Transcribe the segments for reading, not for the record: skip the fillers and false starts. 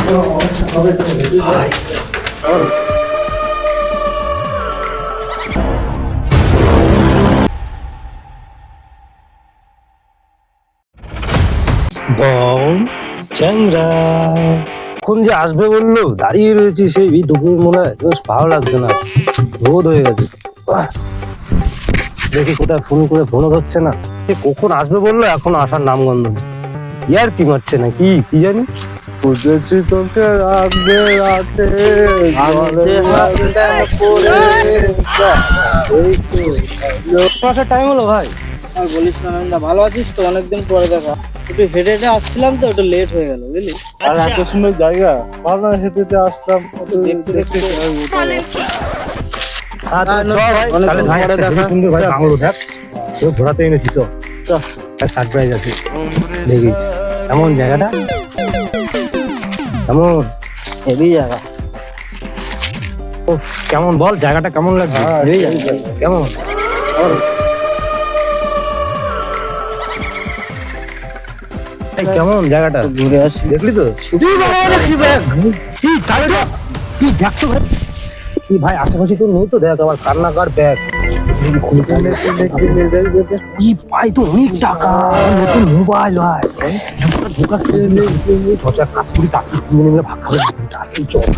বং চ্যাংরা এখন যে আসবে বললো, দাঁড়িয়ে রয়েছি সেই দুপুর, মনে হয় বেশ ভালো লাগছে না, রোদ হয়ে গেছে। দেখি কোথায় ফোন করে, ফোনও ধরছে না। কখন আসবে বললো, এখন আসার নামগন্ধ নেই। ইয়ার কি মারছে না কি কি জানি। বুঝেছি তোকে রাখবে রাতে টাইম হলো ভাই। আর বলিস না নন্দা, ভালো আছিস তো? অনেকদিন পরে দেখা। একটু হেঁটে হেঁটে আসছিলাম তো, একটু লেট হয়ে গেল বুঝলি। আর এত সুন্দর জায়গা, ভালো হেঁটে হেঁটে আসলাম, দেখতে দেখতে ঘোরাতে এনেছি, সারপ্রাইজ আছে দেখিস। কেমন জায়গাটা, কেমন হেভি জায়গা। উফ, কেমন বল জায়গাটা কেমন লাগছে? কেমন কেমন জায়গাটা ঘুরে আসি, দেখলি তো? দেখতো ভাই, কি ভাই আশেপাশে তো নেই তো, দেখ আবার কান্নাকার ব্যাগ। কি ভাই, তো অনেক টাকা, নতুন মোবাইল ভাই, কাজ করি তাকে মিলে ভাগ করে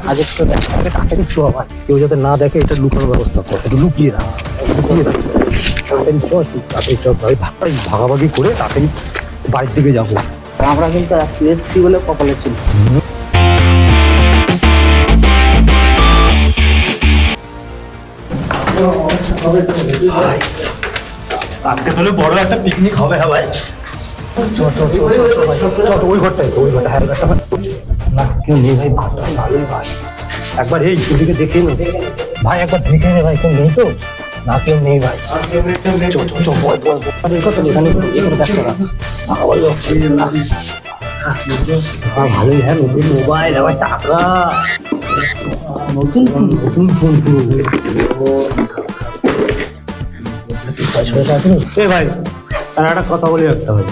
আজকে টাকা দিচ্ছ ভাই, কেউ যাতে না দেখে এটা লুকানোর ব্যবস্থা কর, একটু লুকিয়ে রাখ, তাড়াতাড়ি তাড়াতাড়ি ভাই, ভাগাভাগি করে তাড়াতাড়ি বাড়ির দিকে যাবো। আমরা কিন্তু এসছি বলে কপালে ছিল। আজকে তাহলে বড় একটা পিকনিক হবে। হ্যাঁ ভাই, ওই ঘরটায়, হ্যাঁ না কেউ নেই ভাই, ঘরটা ভালোই ভাই। একবার এই ছবিকে দেখে নে ভাই, একবার দেখে নে ভাই, কেউ নেই তো? না কেউ নেই ভাই, ভালোই। হ্যাঁ, নতুন মোবাইল, আবার টাকা, নতুন নতুন ফোন ভাই। আর একটা কথা বলি, একটা ভাই,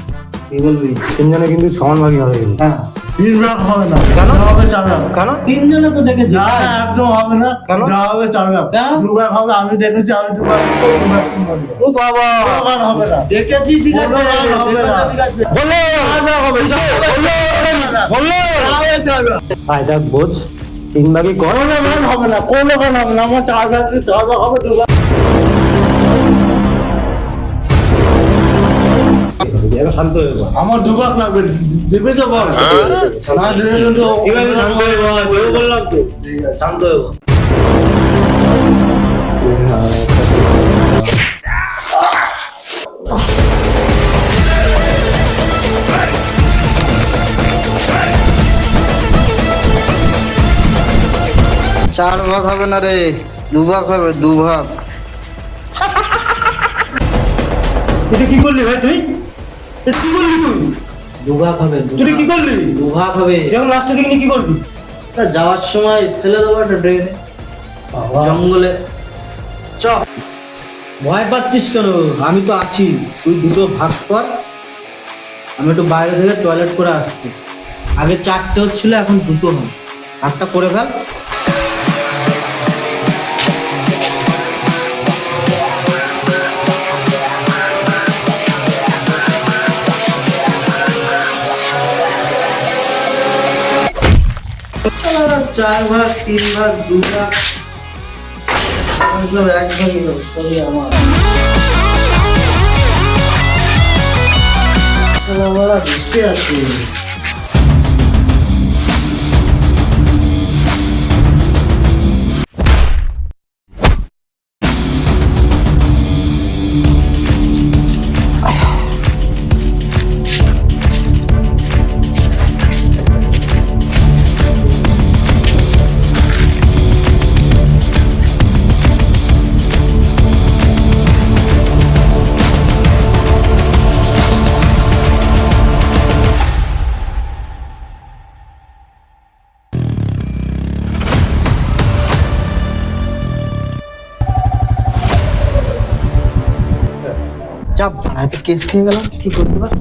কি বলবি? তিনজনে কিন্তু সমান ভাগই হবে কিন্তু। হ্যাঁ, 3 ভাগ হবে না, কেন হবে 4 ভাগ। কেন? তিনজনে তো দেখেছি। না, একদম হবে না, কেন? যা হবে 4 ভাগ। কেন? 2 ভাগ হবে, আমি দেখেছি, আমি 2 ভাগ, 2 ভাগ করবো। ও বাবা, কোনো গান হবে না, দেখেছি, ঠিক আছে, কোনো গান হবে না। ঠিক আছে। বললো ভাই, দেখ বোঝ, 3 ভাগই কর। কোনো গান হবে না, কোনো গান হবে না, আমার 4 ভাগ, 4 ভাগ হবে, 2 ভাগ। শান্ত হয়ে গেল। আমার 2 ভাগ লাগবে, দিবি তো বল। না দিলে কিন্তু ঠিক আছে, শান্ত হয়ে গেল, বললাম তো, শান্ত হয়ে গেল। চার ভাগ হবে না রে, 2 ভাগ হবে, 2 ভাগ। এটা কি করলি ভাই তুই? এটা কি করলি তুই? 2 ভাগ হবে, তুই কি করলি? 2 ভাগ হবে। যখন লাস্টের দিকে কি করবি? তা যাওয়ার সময় ফেলে দেবো একটা ড্রেনে, জঙ্গলে। চ, ভয় পাচ্ছিস কেন? আমি তো আছি, তুই 2টো ভাগ কর। আমি একটু বাইরে থেকে টয়লেট করে আসছি। আগে 4টে হচ্ছিল, এখন 2টো হবে। ভাগটা করে ফেল। চার ভাগ, 3 ভাগ, 2 ভাগ, সব 1 ভাগই হবে, সবই আমার। আমরা বেঁচে আছি। চাপ, এত কেস খেয়ে গেলাম, কি করতে পার?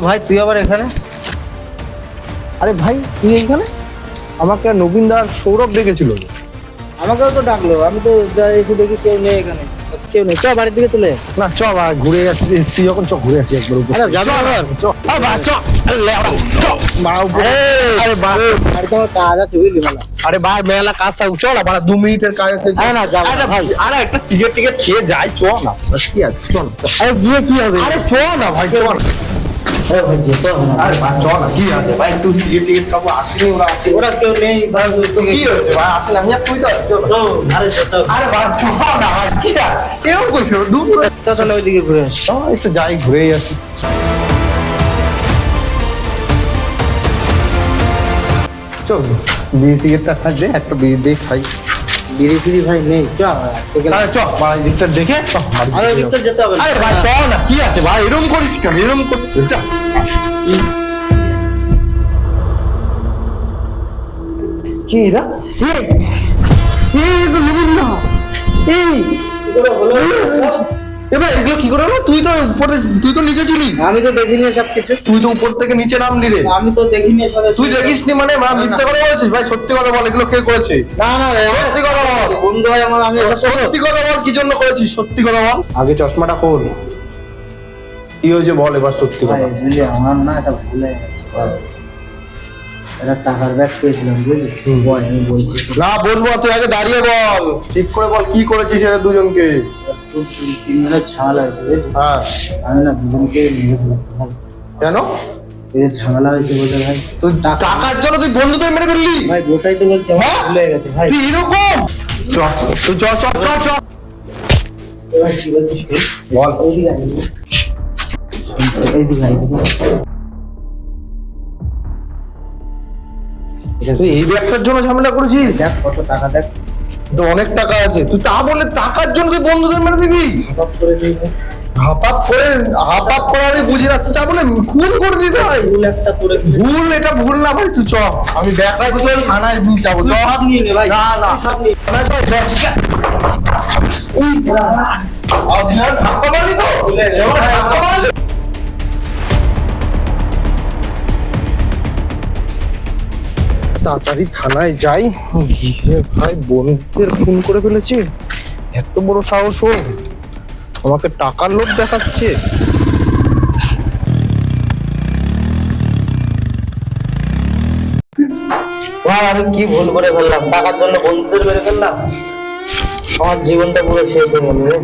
ভাই তুই আবার এখানে? আরে ভাই তুই এইখানে? আমাকে নবীন দা আর সৌরভ ডেকেছিল। আমাকেও তো ডাকলো, আমি তো এসে দেখি কেউ নেই এখানে। কেউ নেই, চ বাড়ির দিকে চলে। না চ ভাই, ঘুরে আসি, এসছি যখন চ ঘুরে আসি একবার উপরে। আরে যাবো আবার? চ ভাই চ। মারা উপরে। আরে ভাই বাড়িতে আমার কাজ আছে বুঝলি মেলা। আরে ভাই মেলা কাজ থাকুক, চল আবার 2 মিনিটের কাজ আছে। আরে না যাবো না ভাই। আরে একটা সিগারেট টিকেট খেয়ে যাই, চ না কি আছে, চল। আরে গিয়ে কি হবে? আরে চ না ভাই, চল। আরে ভাই যেতে হবে না। আরে ভাই চ না, কি আছে ভাই, একটু সিগারেট টিকেট খাবো, আসেনি ওরা, আসে ওরা কেউ নেই ভাই। কি হয়েছে ভাই, আসলে আমি আর তুই তো আসছি, চল। আরে যেতে হবে। আরে ভাই চ না ভাই, কি আছে কেউ কইছে দূর। তাহলে ওইদিকে ঘুরে আসি। একটু যাই, ঘুরেই আসি। চল বিড়ি সিগারেটটা খাই, একটা বিড়ি দিয়ে খাই। বিড়ি ফিড়ি ভাই নেই, চ। আরে চ বাড়ির দিকটা দেখে চ, বাড়ির আরে দিকে ওইদিকটা যেতে হবে না। আরে ভাই চ না, কি আছে ভাই, এরকম করিস কেন, এরকম করতে চ। কি এরা? এই নবীন না, এই এবার এগুলো কি করে হলো? তুই তো উপরে, তুই তো নিচে ছিলি। আমি তো দেখিনি সব কিছু। তুই তো উপর থেকে নিচে নামলি রে। আমি তো দেখিনি সব। তুই দেখিসনি মানে মিথ্যে কথা বলছিস ভাই, সত্যি কথা বল, এগুলো কে করেছে? না না সত্যি কথা বল, বন্ধু ভাই আমার, আমি এটা শোনো। সত্যি কথা বল, কি জন্য করেছিস সত্যি কথা বল। আগে চশমাটা খোল, কি হয়েছে বল এবার সত্যি ভাই কথা। বুঝলি আমার না এটা ভুল হয়ে গেছে। এটা টাকার ব্যাগ পেয়েছিলাম বুঝলি। বল আমি বলছি। না বসবো, তুই আগে দাঁড়িয়ে বল, ঠিক করে বল কি করেছিস এরা দুজনকে। 3 মিনিট ঝামেলা হয়েছে বুঝলি। হ্যাঁ আমি না দুজনকে মেরে ফেলেছি ভাই। কেন? এই যে ঝামেলা হয়েছে বলে ভাই। তুই টাকার জন্য তুই বন্ধুদের মেরে ফেললি? ভাই ওটাই তো বলছি, আমার হ্যাঁ? ভুল হয়ে গেছে ভাই। তুই এরকম চল, তুই চল চল চল চল। এবার কি বলছিস বল। এইদিকে আয়, এইদিকে আয়, এইদিকে আয়। তুই এই ব্যাগটার জন্য ঝামেলা করেছিস? দেখ কত টাকা, দেখ তো অনেক টাকা আছে, তুই তা বলে টাকার জন্য তুই বন্ধুদের মেরে দিবি? সব করে দিই ভাই। হাপাপ করে আমি বুঝি না, তুই তা বলে খুন করে দিবি ভাই? ভুল একটা করে দিই। ভুল, এটা ভুল না ভাই, তুই চ, আমি ব্যাগ রাখবো, চল থানায় যাবো, তুই চ। সব নিয়ে নে ভাই। না না তুই সব নিয়ে থানায় চল, চল। আপনার ধাক্কা মারলি তো? এবার ধাক্কা মারলি? তাড়াতাড়ি থানায় যাই, গিয়ে ভাই বন্ধুদের খুন করে ফেলেছে, এত বড় সাহস ও, আমাকে টাকার লোভ দেখাচ্ছে। ভাই আমি কি ভুল করে ফেললাম, টাকার জন্য বন্ধুদের মেরে ফেললাম। আমার জীবনটা পুরো শেষ হয়ে গেল রে।